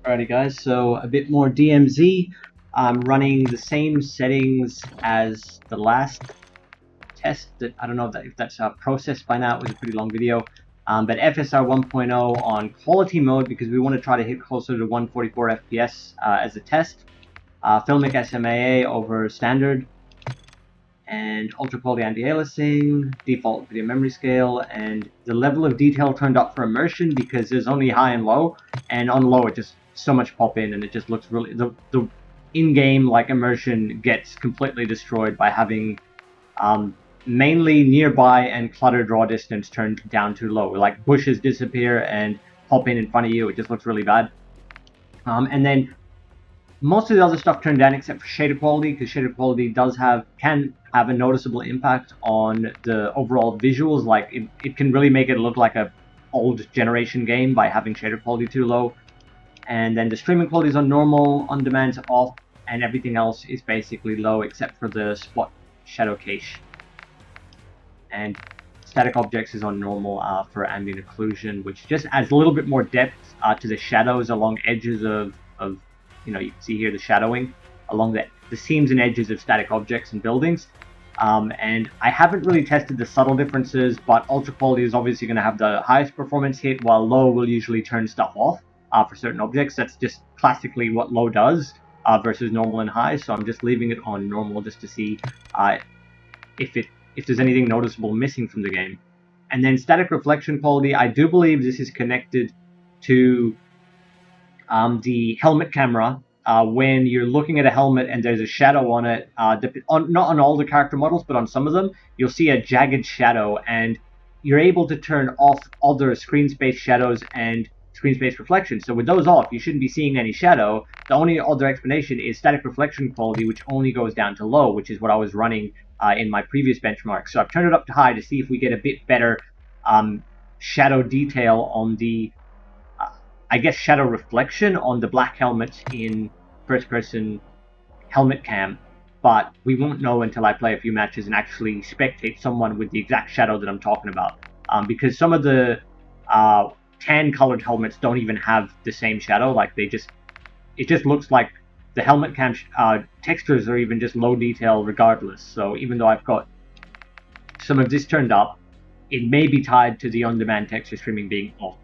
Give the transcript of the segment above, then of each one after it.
Alrighty guys, so a bit more DMZ. I'm running the same settings as the last test. That I don't know if that's processed by now. It was a pretty long video. But FSR 1.0 on quality mode because we want to try to hit closer to 144 FPS as a test. Filmic SMAA over standard. And ultra quality anti-aliasing, default video memory scale, and the level of detail turned up for immersion because there's only high and low, and on low it just so much pop in and it just looks really, the in-game like immersion gets completely destroyed by having mainly nearby and clutter draw distance turned down too low. Like bushes disappear and pop in front of you, it just looks really bad. And then most of the other stuff turned down except for shader quality, because shader quality can have a noticeable impact on the overall visuals. Like it can really make it look like a old generation game by having shader quality too low. And then the streaming quality is on normal, on demand's off, and everything else is basically low except for the spot shadow cache. And static objects is on normal for ambient occlusion, which just adds a little bit more depth to the shadows along edges of you can see here the shadowing along the seams and edges of static objects and buildings. And I haven't really tested the subtle differences, but ultra quality is obviously going to have the highest performance hit, while low will usually turn stuff off for certain objects. That's just classically what low does versus normal and high. So I'm just leaving it on normal just to see if there's anything noticeable missing from the game. And then static reflection quality, I do believe this is connected to the helmet camera. When you're looking at a helmet and there's a shadow on it, not on all the character models, but on some of them, you'll see a jagged shadow, and you're able to turn off other screen space shadows and screen space reflection. So with those off, you shouldn't be seeing any shadow. The only other explanation is static reflection quality, which only goes down to low, which is what I was running in my previous benchmark. So I've turned it up to high to see if we get a bit better shadow detail on the I guess shadow reflection on the black helmet in first-person helmet cam, but we won't know until I play a few matches and actually spectate someone with the exact shadow that I'm talking about. Because some of the tan-colored helmets don't even have the same shadow. Like it just looks like the helmet cam textures are even just low detail regardless. So even though I've got some of this turned up, it may be tied to the on-demand texture streaming being off,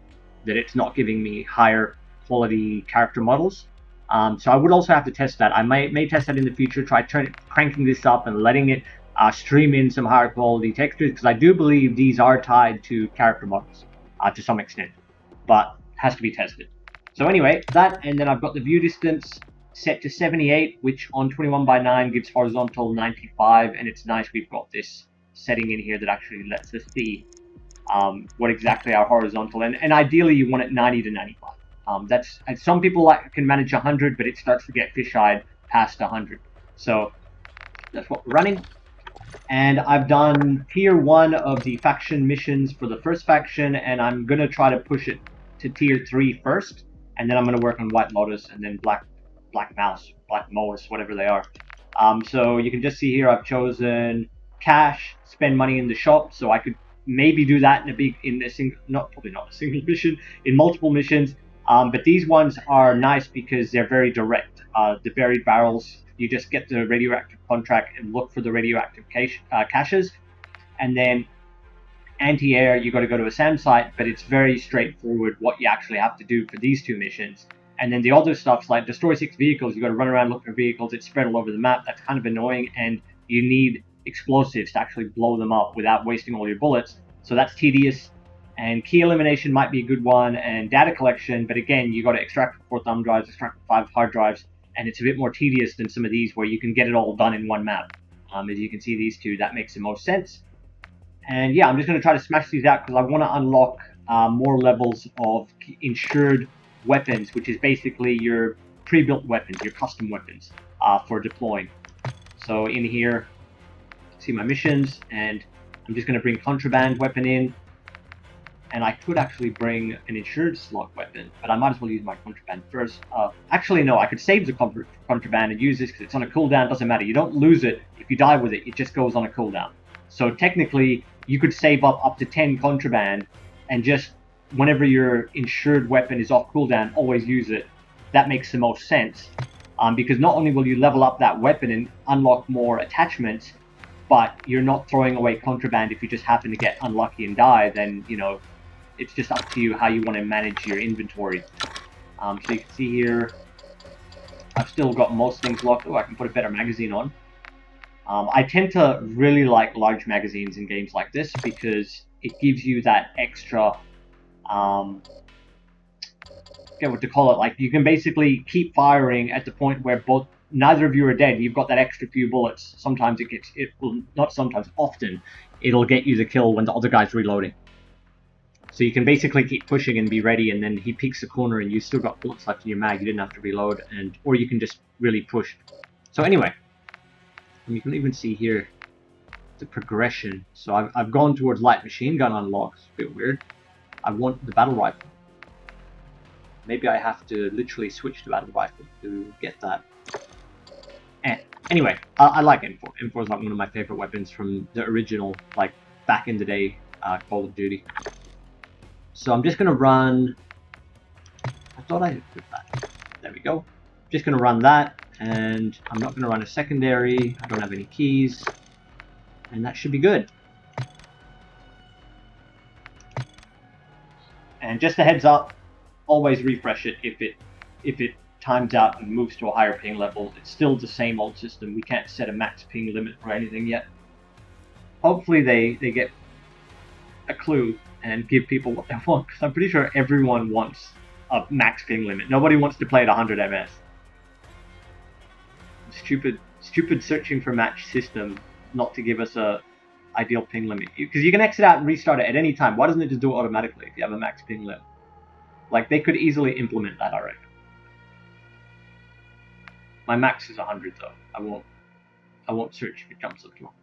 that it's not giving me higher quality character models. So I would also have to test that. I may test that in the future, try cranking this up and letting it stream in some higher quality textures, because I do believe these are tied to character models to some extent, but has to be tested. So anyway, that, and then I've got the view distance set to 78, which on 21:9 gives horizontal 95, and it's nice we've got this setting in here that actually lets us see what exactly our horizontal, and ideally you want it 90 to 95. And some people can manage 100, but it starts to get fish-eyed past 100. So that's what we're running. And I've done tier 1 of the faction missions for the first faction, and I'm going to try to push it to tier 3 first, and then I'm going to work on White Lotus and then Black Mouse, Black Moas, whatever they are. So you can just see here I've chosen cash, spend money in the shop, so I could maybe do that probably not a single mission, in multiple missions. But these ones are nice because they're very direct. The buried barrels, you just get the radioactive contract and look for the radioactive caches. And then anti-air, you got to go to a SAM site, but it's very straightforward what you actually have to do for these two missions. And then the other stuff's like destroy 6 vehicles, you got to run around looking for vehicles, it's spread all over the map. That's kind of annoying, and you need explosives to actually blow them up without wasting all your bullets. So that's tedious. And key elimination might be a good one, and data collection, but again, you got to extract 4 thumb drives, extract 5 hard drives, and it's a bit more tedious than some of these where you can get it all done in one map. As you can see, these two, that makes the most sense. And yeah, I'm just going to try to smash these out because I want to unlock more levels of insured weapons, which is basically your pre-built weapons, your custom weapons for deploying. So in here, see my missions, and I'm just going to bring contraband weapon in, and I could actually bring an insured slot weapon, but I might as well use my contraband first. Actually no, I could save the contraband and use this because it's on a cooldown. Doesn't matter, you don't lose it if you die with it, it just goes on a cooldown. So technically you could save up to 10 contraband and just whenever your insured weapon is off cooldown, always use it, that makes the most sense, because not only will you level up that weapon and unlock more attachments, but you're not throwing away contraband if you just happen to get unlucky and die. Then, you know, it's just up to you how you want to manage your inventory. So you can see here, I've still got most things locked. Oh, I can put a better magazine on. I tend to really like large magazines in games like this because it gives you that extra, I forget what to call it, like you can basically keep firing at the point where neither of you are dead. You've got that extra few bullets. Sometimes often it'll get you the kill when the other guy's reloading. So you can basically keep pushing and be ready, and then he peeks the corner and you still got bullets left in your mag. You didn't have to reload, or you can just really push. So anyway, and you can even see here the progression. So I've gone towards light machine gun unlocks. A bit weird. I want the battle rifle. Maybe I have to literally switch to battle rifle to get that. Anyway, I like M4. M4 is like one of my favorite weapons from the original, like back in the day, Call of Duty. So I'm just gonna run. I thought I did that. There we go. Just gonna run that, and I'm not gonna run a secondary. I don't have any keys, and that should be good. And just a heads up, always refresh it if it times out and moves to a higher ping level. It's still the same old system. We can't set a max ping limit or anything yet. Hopefully they get a clue and give people what they want, because I'm pretty sure everyone wants a max ping limit. Nobody wants to play at 100 ms. Stupid searching for match system not to give us a ideal ping limit, because you can exit out and restart it at any time. Why doesn't it just do it automatically if you have a max ping limit? Like, they could easily implement that, I reckon. My max is 100 though. I won't search if it jumps up to 100.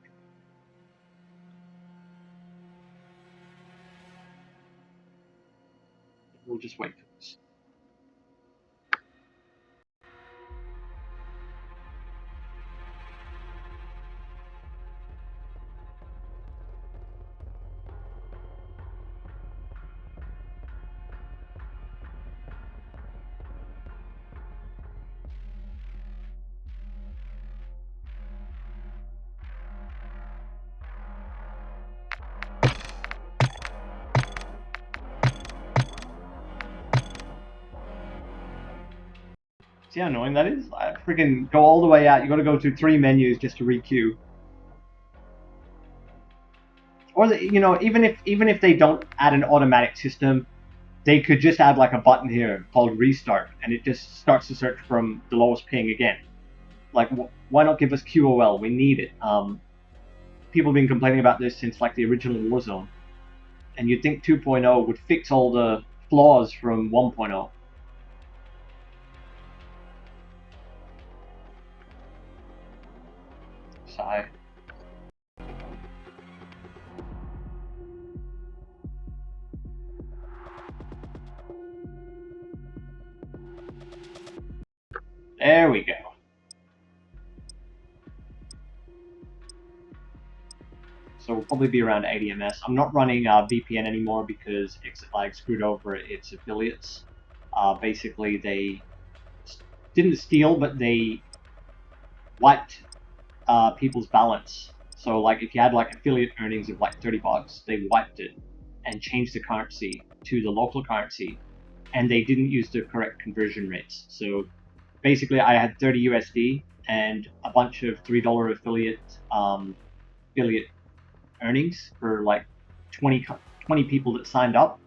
We'll just wait for this. See how annoying that is? I freaking go all the way out. You gotta go to 3 menus just to re-queue. Or, you know, even if they don't add an automatic system, they could just add like a button here called restart, and it just starts to search from the lowest ping again. Like, why not give us QOL? We need it. People have been complaining about this since like the original Warzone, and you'd think 2.0 would fix all the flaws from 1.0. Sigh. There we go. So we'll probably be around 80 ms. I'm not running VPN anymore because Exfil screwed over its affiliates. Basically, they didn't steal, but they wiped people's balance. So like if you had like affiliate earnings of like $30, they wiped it and changed the currency to the local currency, and they didn't use the correct conversion rates. So basically I had 30 USD and a bunch of $3 affiliate earnings for like 20 people that signed up,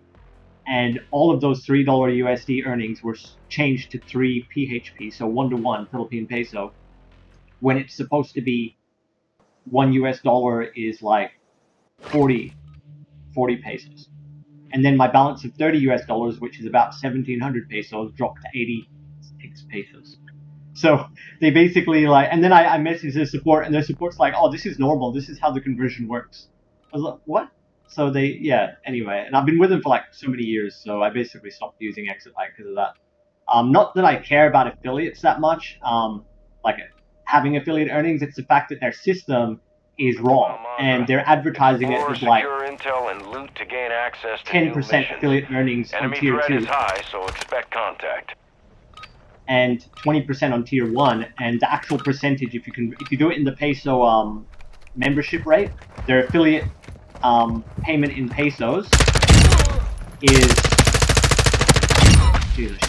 and all of those $3 USD earnings were changed to 3 PHP, so 1-to-1 Philippine peso, when it's supposed to be $1 US is like 40 pesos. And then my balance of 30 US dollars, which is about 1700 pesos, dropped to 86 pesos. So they basically like, and then I messaged their support, and their support's like, oh, this is normal, this is how the conversion works. I was like, what? So they, yeah, anyway, and I've been with them for like so many years, so I basically stopped using Exfil because of that. Not that I care about affiliates that much, like having affiliate earnings, it's the fact that their system is wrong, and they're advertising it as like intel and loot to gain access to 10% affiliate earnings on Enemy tier threat 2. is high, so expect contact. and 20% on tier 1, and the actual percentage, if you do it in the peso membership rate, their affiliate payment in pesos is Jesus,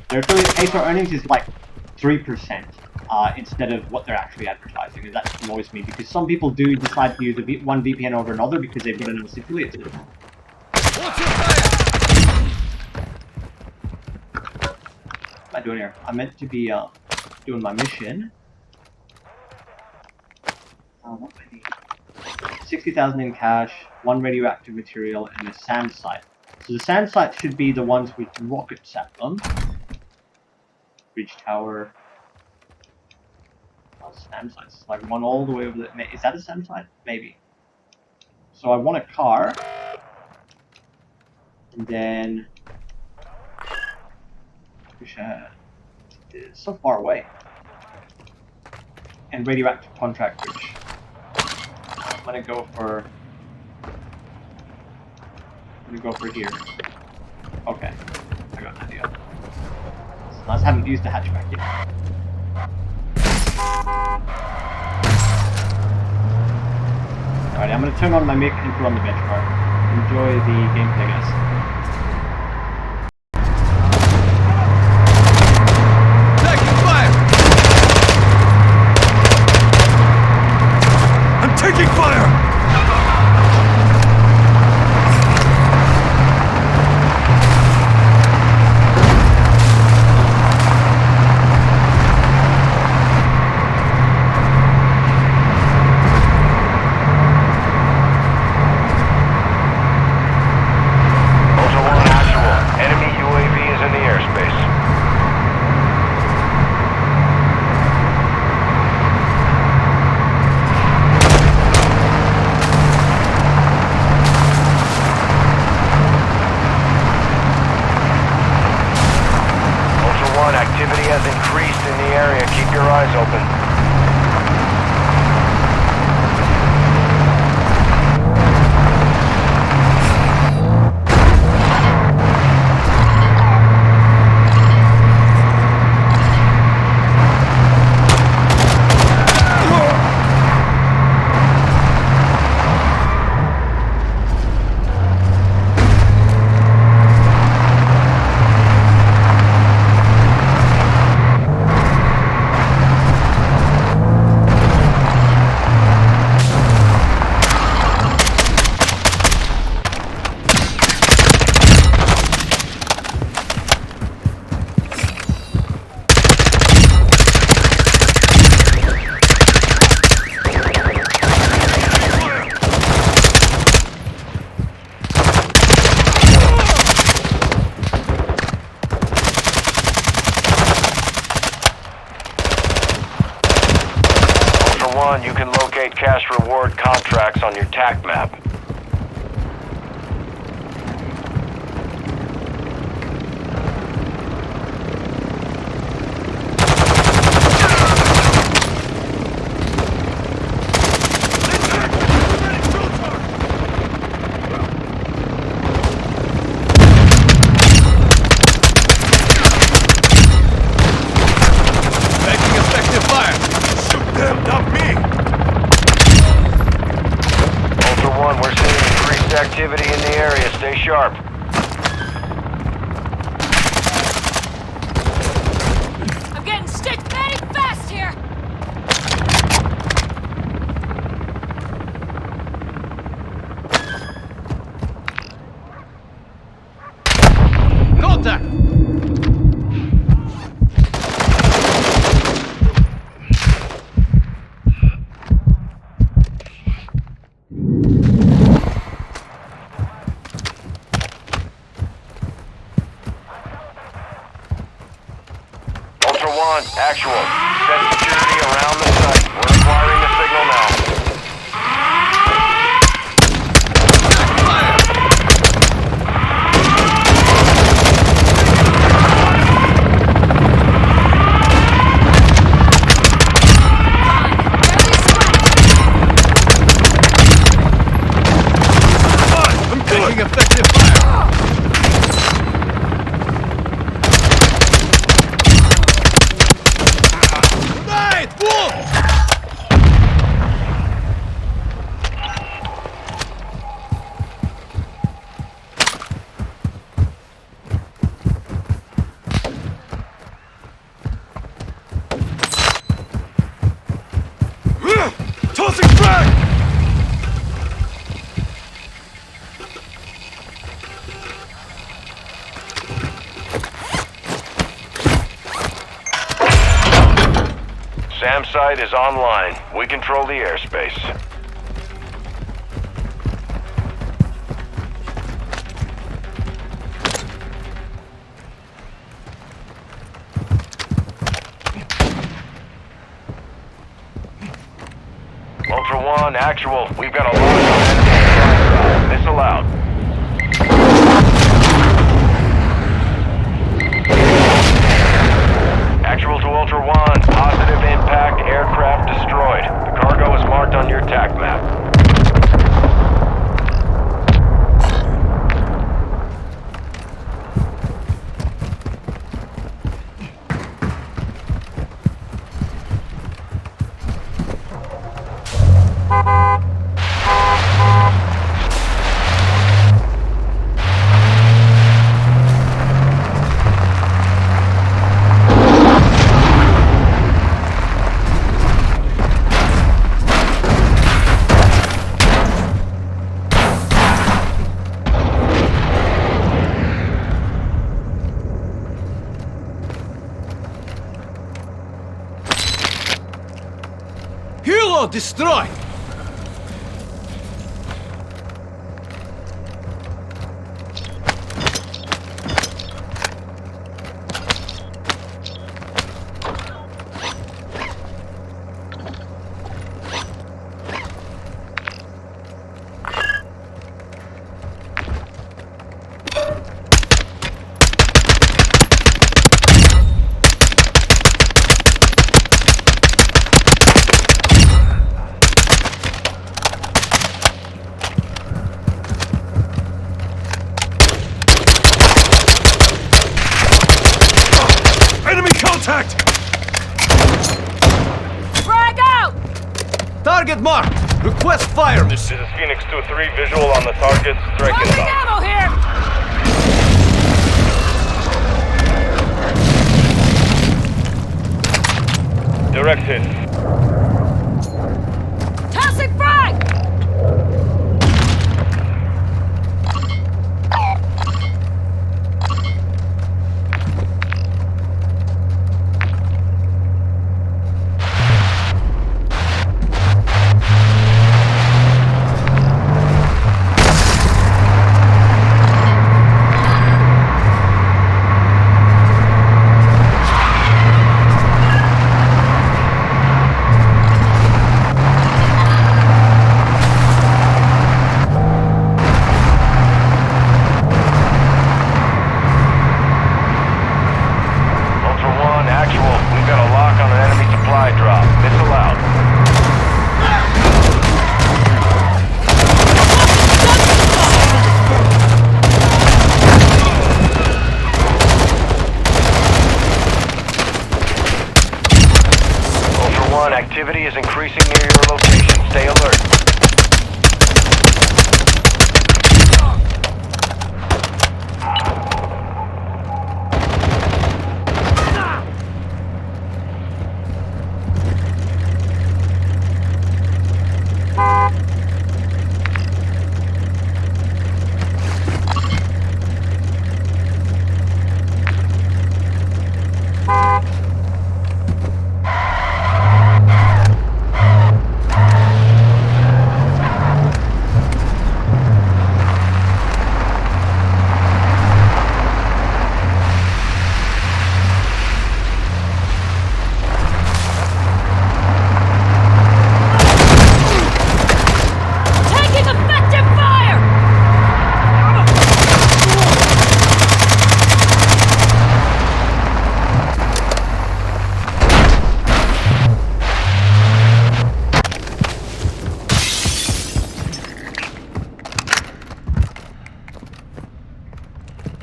their affiliate peso earnings is like 3% instead of what they're actually advertising, and that annoys me because some people do decide to use one VPN over another because they've got a nice affiliate to them. What am I doing here? I meant to be doing my mission. What do I need? 60,000 in cash, 1 radioactive material, and a sand site. So the sand site should be the ones with rockets at them. Bridge tower. Oh, sand sites. Like one all the way over there. Is that a sand site? Maybe. So I want a car. And then... It's so far away. And radioactive contract bridge. I'm gonna go for here. Okay, I got an idea. I just haven't used the hatchback yet. Alright, I'm gonna turn on my mic and put on the benchmark. Enjoy the gameplay, guys. Taking fire! Ultra One actual. Enemy UAV is in the airspace. Activity has increased in the area. Keep your eyes open. You can locate cash reward contracts on your TAC map. Making effective fire! Shoot them, not me! We're seeing increased activity in the area. Stay sharp. I'm getting stick very fast here. Contact! Actual. Set security around the site. We're acquiring the signal now. I'm taking effective fire. SAM site is online. We control the airspace. Ultra One, actual. We've got a lot of enemy. Missile out. Actual to Ultra One. Positive impact. Aircraft destroyed. The cargo is marked on your TAC map. Destroy! Target marked! Request fire! This is Phoenix 2-3, visual on the target. Strike inbound. Ammo here! Direct hit. Toxic frag! Activity is increasing near your location. Stay alert.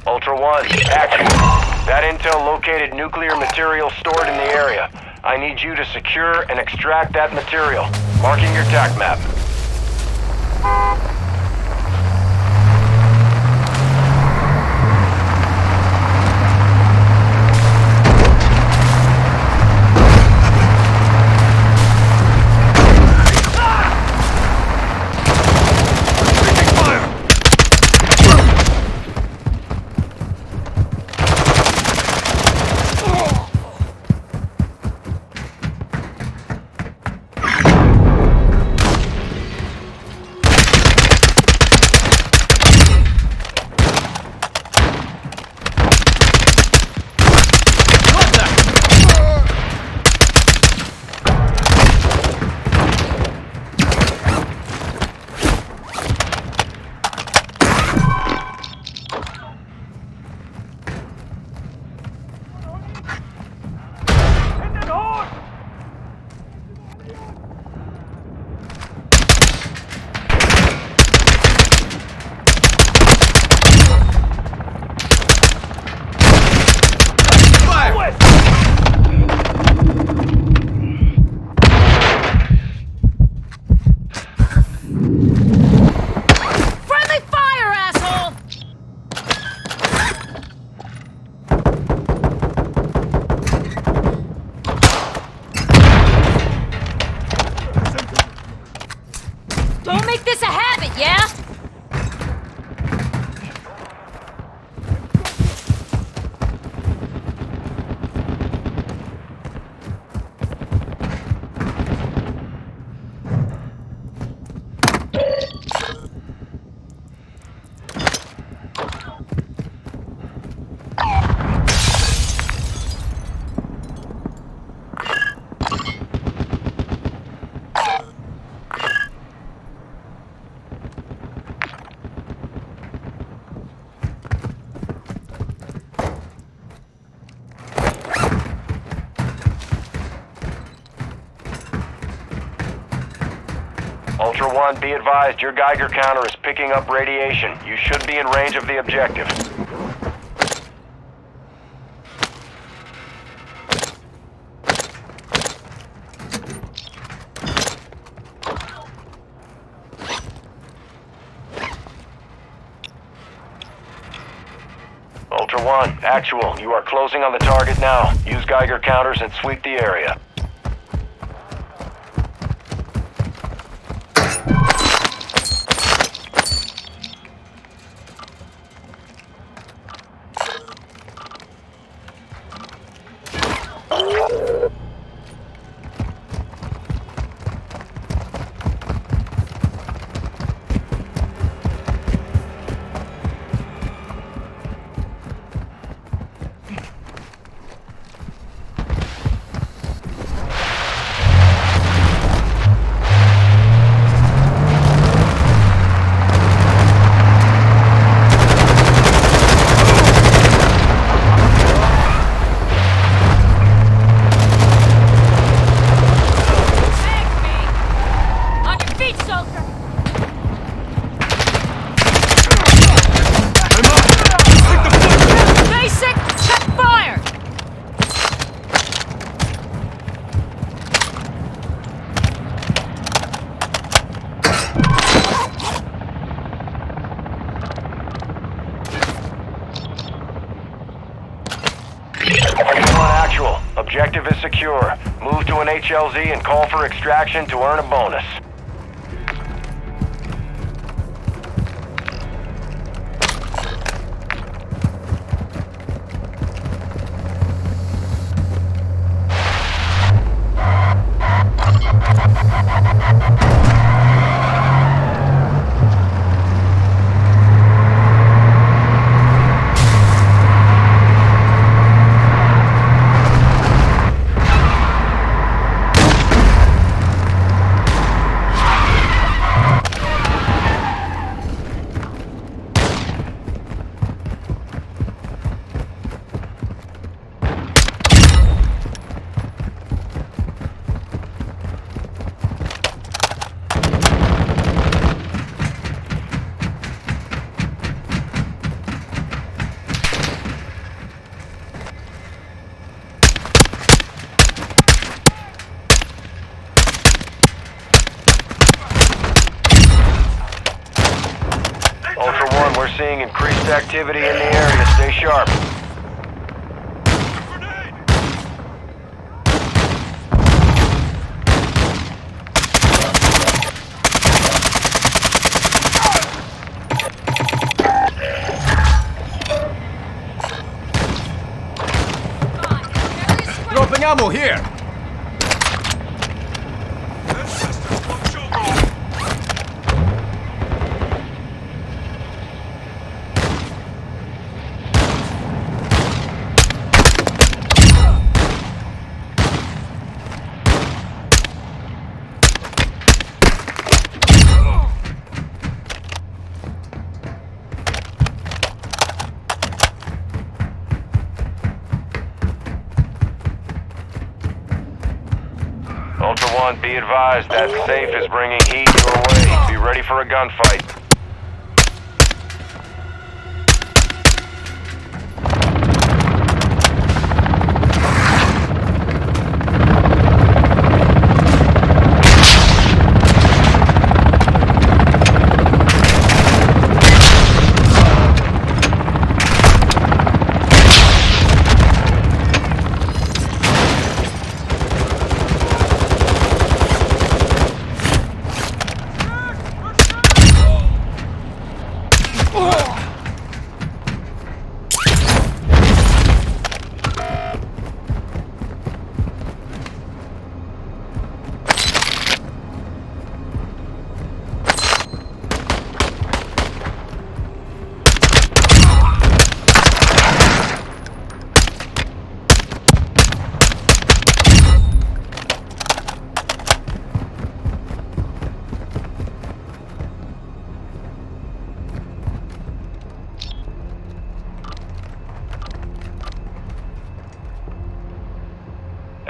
Ultra One, action. That intel located nuclear material stored in the area. I need you to secure and extract that material. Marking your TAC map. Ultra One, be advised your Geiger counter is picking up radiation. You should be in range of the objective. Ultra One, actual. You are closing on the target now. Use Geiger counters and sweep the area. Objective is secure. Move to an HLZ and call for extraction to earn a bonus. We're seeing increased activity in the area. Stay sharp. Dropping ammo here! Ultra One, be advised that safe is bringing heat your way. Be ready for a gunfight.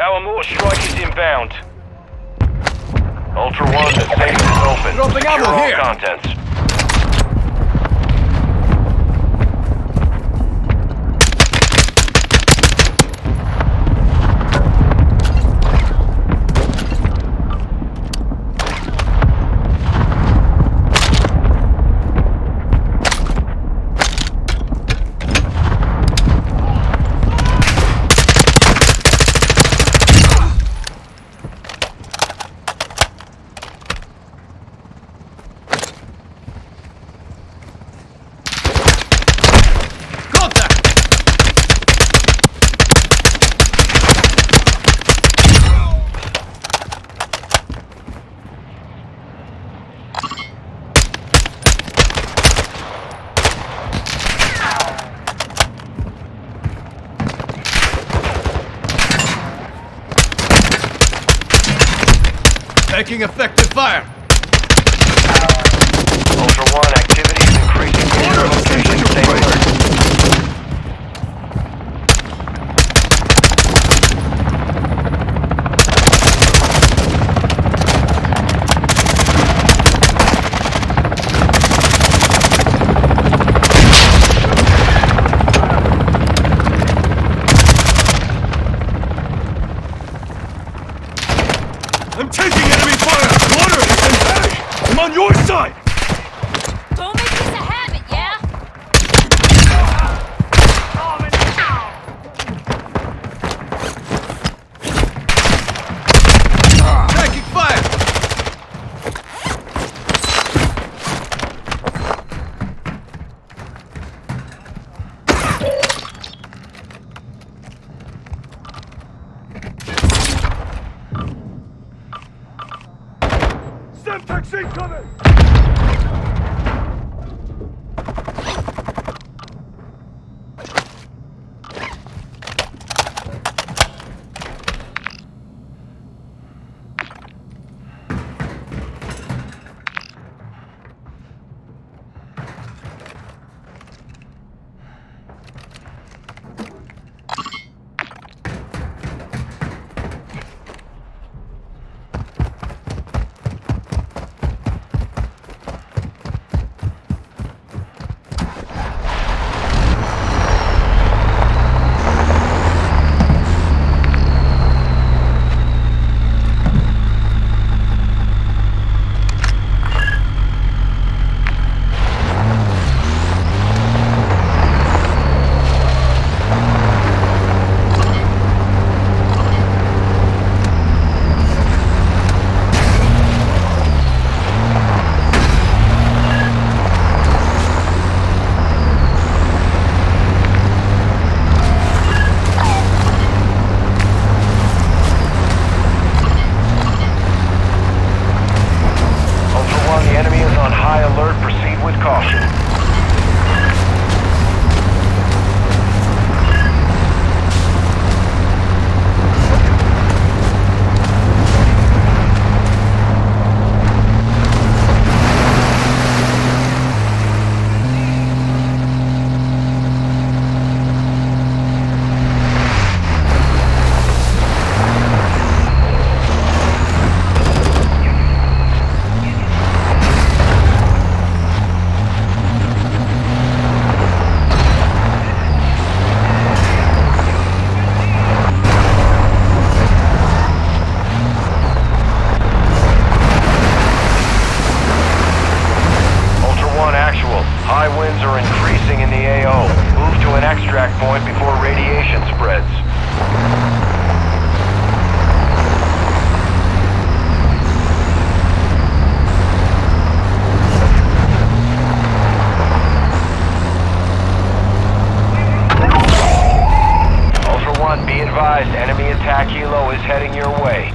Our mortar strike is inbound. Ultra One, the safe is open. Dropping ammo Secure all here. contents. Taking effective fire. Ultra One, activity is increasing. Order, Location, station stay break. alert. I'm taking enemy fire! Mortar is engaged! I'm on your side! Don't make this a habit, yeah? Taking fire! Semtex incoming! extract point before radiation spreads. Ultra One, be advised, enemy attack helo is heading your way.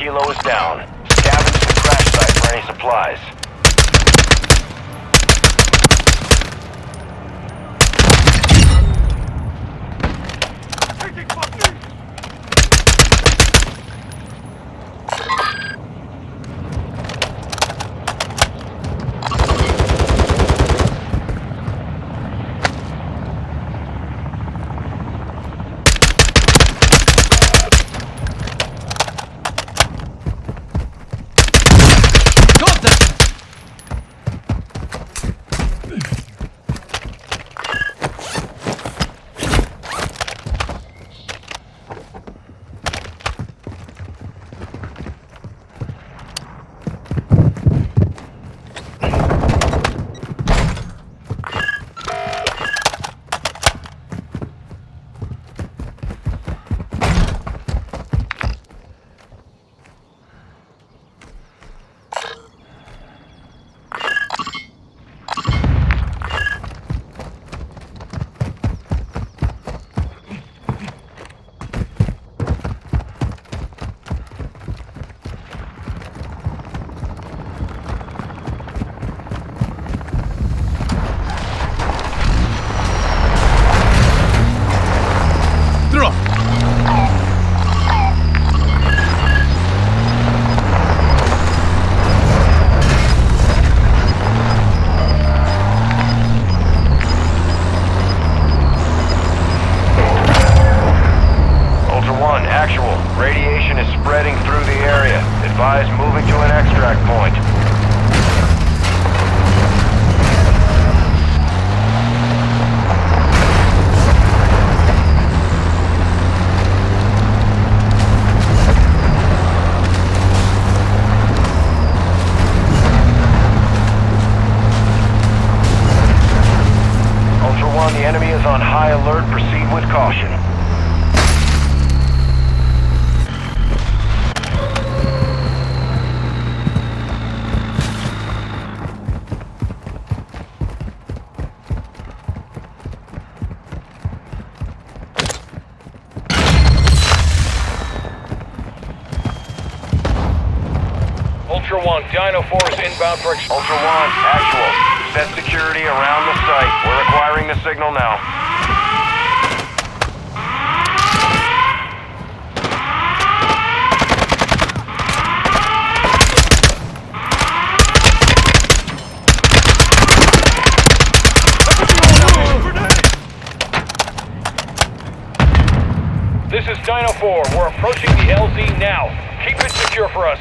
helo is down. Scavenge the crash site for any supplies. Ultra One, Dino 4 is inbound for Ultra One, actual. Set security around the site. We're acquiring the signal now. This is Dino 4. We're approaching the LZ now. Keep it secure for us.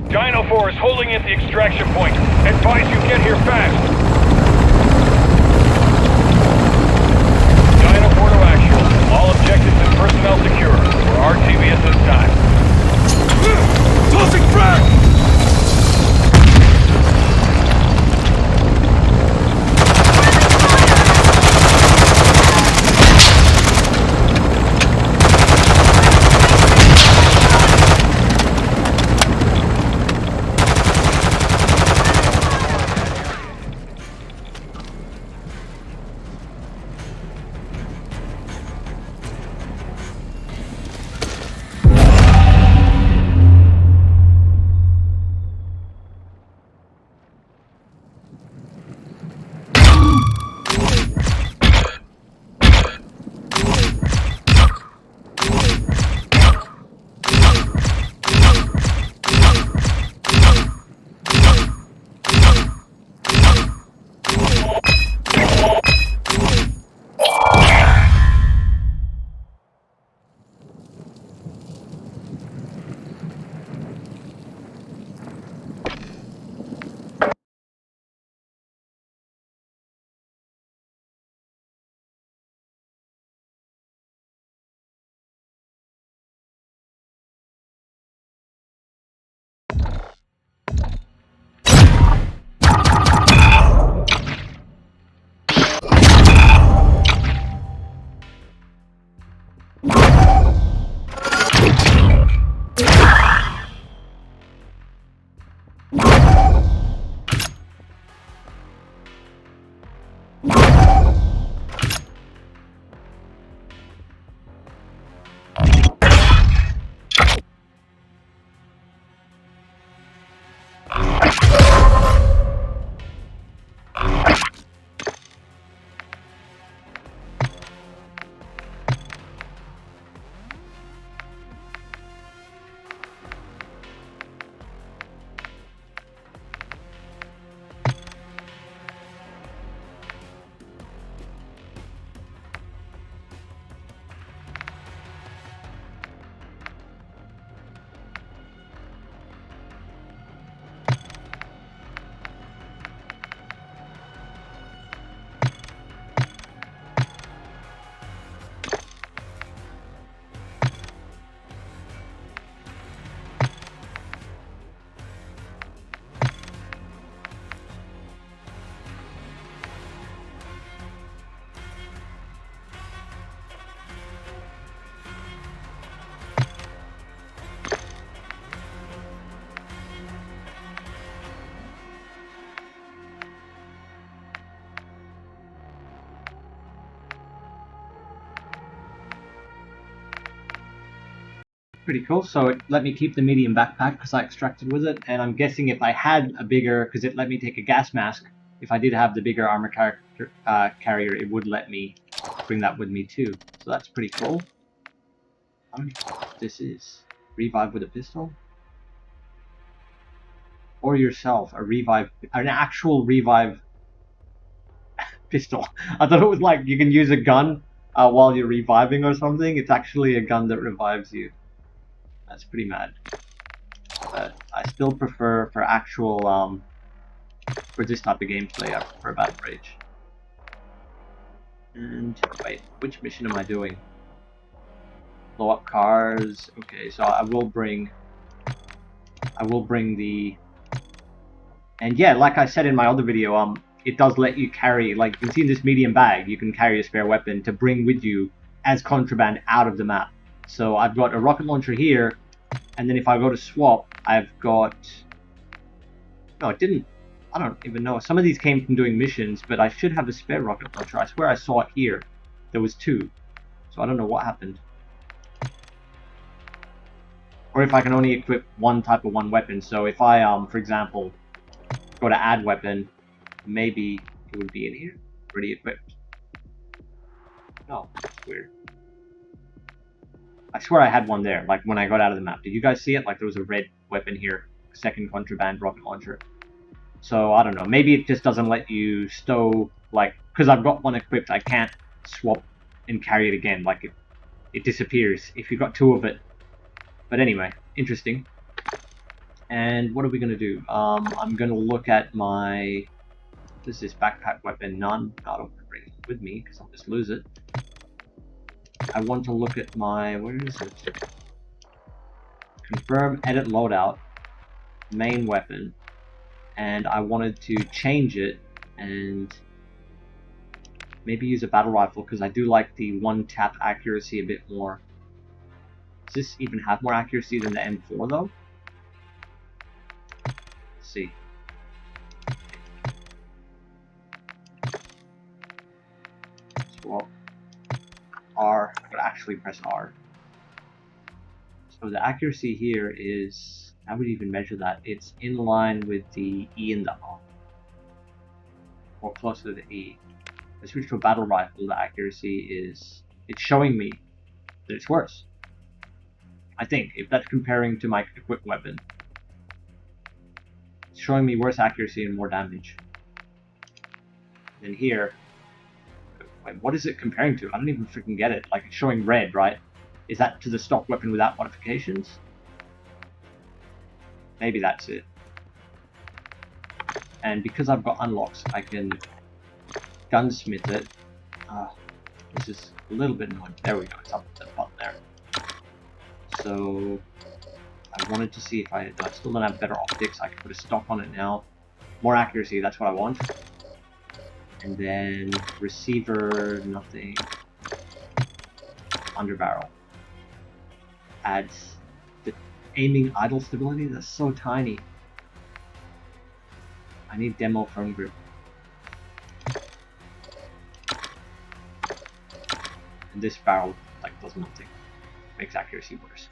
Dino 4 is holding at the extraction point. Advise you get here fast. Dino 4 to actual. All objectives and personnel secure. We're RTV at this time. Tossing frag! Pretty cool. So it let me keep the medium backpack because I extracted with it, and I'm guessing if I had a bigger, because it let me take a gas mask, if I did have the bigger armor carrier, it would let me bring that with me too. So that's pretty cool. I don't know what this is. Revive with a pistol? Or yourself, a revive, an actual revive pistol. I thought it was like you can use a gun while you're reviving or something. It's actually a gun that revives you. That's pretty mad. But I still prefer, for actual, for this type of gameplay, I prefer Battle Rage. And, wait, which mission am I doing? Blow up cars. Okay, so I will bring the... And yeah, like I said in my other video, it does let you carry, like you can see in this medium bag, you can carry a spare weapon to bring with you as contraband out of the map. So I've got a rocket launcher here, and then if I go to swap, I've got... No, it didn't. I don't even know. Some of these came from doing missions, but I should have a spare rocket launcher. I swear I saw it here. There was 2. So I don't know what happened. Or if I can only equip one type of one weapon. So if I, for example, go to add weapon, maybe it would be in here, already equipped. No, that's weird. I swear I had one there, like when I got out of the map. Did you guys see it? Like there was a red weapon here, second contraband rocket launcher. So I don't know, maybe it just doesn't let you stow, like, because I've got one equipped, I can't swap and carry it again, like it disappears if you've got 2 of it. But anyway, interesting. And what are we going to do? I'm going to look at my... This is this backpack weapon, none. I don't bring it with me because I'll just lose it. I want to look at my... Where is it? Confirm edit loadout. Main weapon. And I wanted to change it and maybe use a battle rifle because I do like the one tap accuracy a bit more. Does this even have more accuracy than the M4 though? Let's see. Swap R, but actually press R. So the accuracy here is, I would even measure that. It's in line with the E and the R, or closer to the E. I switch to a battle rifle. The accuracy is, it's showing me that it's worse. I think if that's comparing to my equipped weapon, it's showing me worse accuracy and more damage. And here, wait, what is it comparing to? I don't even freaking get it. Like it's showing red, right? Is that to the stock weapon without modifications? Maybe that's it. And because I've got unlocks, I can gunsmith it. This is a little bit annoying. There we go, it's up at the button there. So I wanted to see if I still don't have better optics. I can put a stock on it now. More accuracy, that's what I want. And then receiver, nothing. Under barrel. Adds the aiming idle stability. That's so tiny. I need demo firm grip. And this barrel like does nothing. Makes accuracy worse.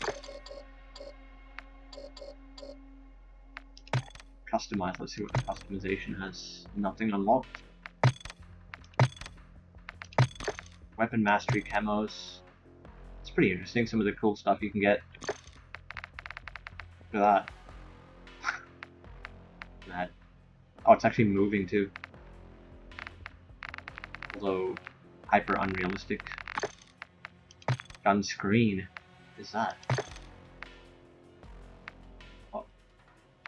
Customize. Let's see what the customization has. Nothing unlocked. Weapon mastery camos. It's pretty interesting. Some of the cool stuff you can get. Look at that. That. Oh, it's actually moving too. Although hyper unrealistic. Gun screen. What is that? Oh,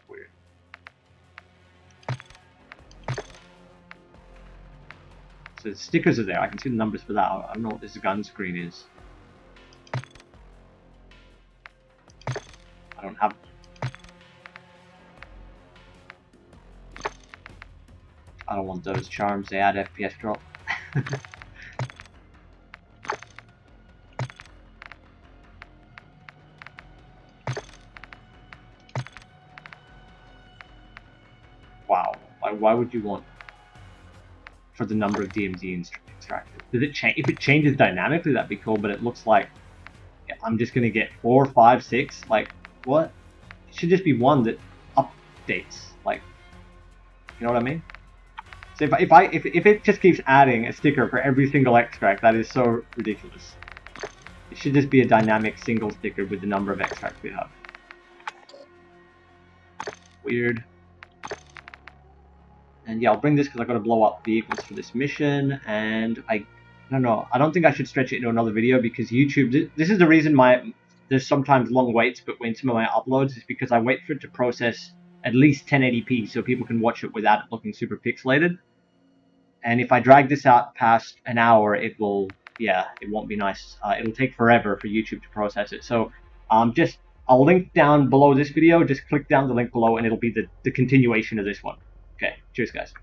weird. So the stickers are there. I can see the numbers for that. I don't know what this gun screen is. I don't have. I don't want those charms. They add FPS drop. Wow. Why would you want for the number of DMZ extracted? Does it change? If it changes dynamically, that'd be cool. But it looks like, yeah, I'm just gonna get 4, 5, 6. Like, what? It should just be one that updates. Like, you know what I mean? So if it just keeps adding a sticker for every single extract, that is so ridiculous. It should just be a dynamic single sticker with the number of extracts we have. Weird. And yeah, I'll bring this because I've got to blow up vehicles for this mission, and I don't know. I don't think I should stretch it into another video because YouTube. This is the reason there's sometimes long waits between some of my uploads, is because I wait for it to process at least 1080p so people can watch it without it looking super pixelated. And if I drag this out past an hour, it won't be nice. It'll take forever for YouTube to process it. So I'll link down below this video. Just click down the link below, and it'll be the continuation of this one. Okay, cheers, guys.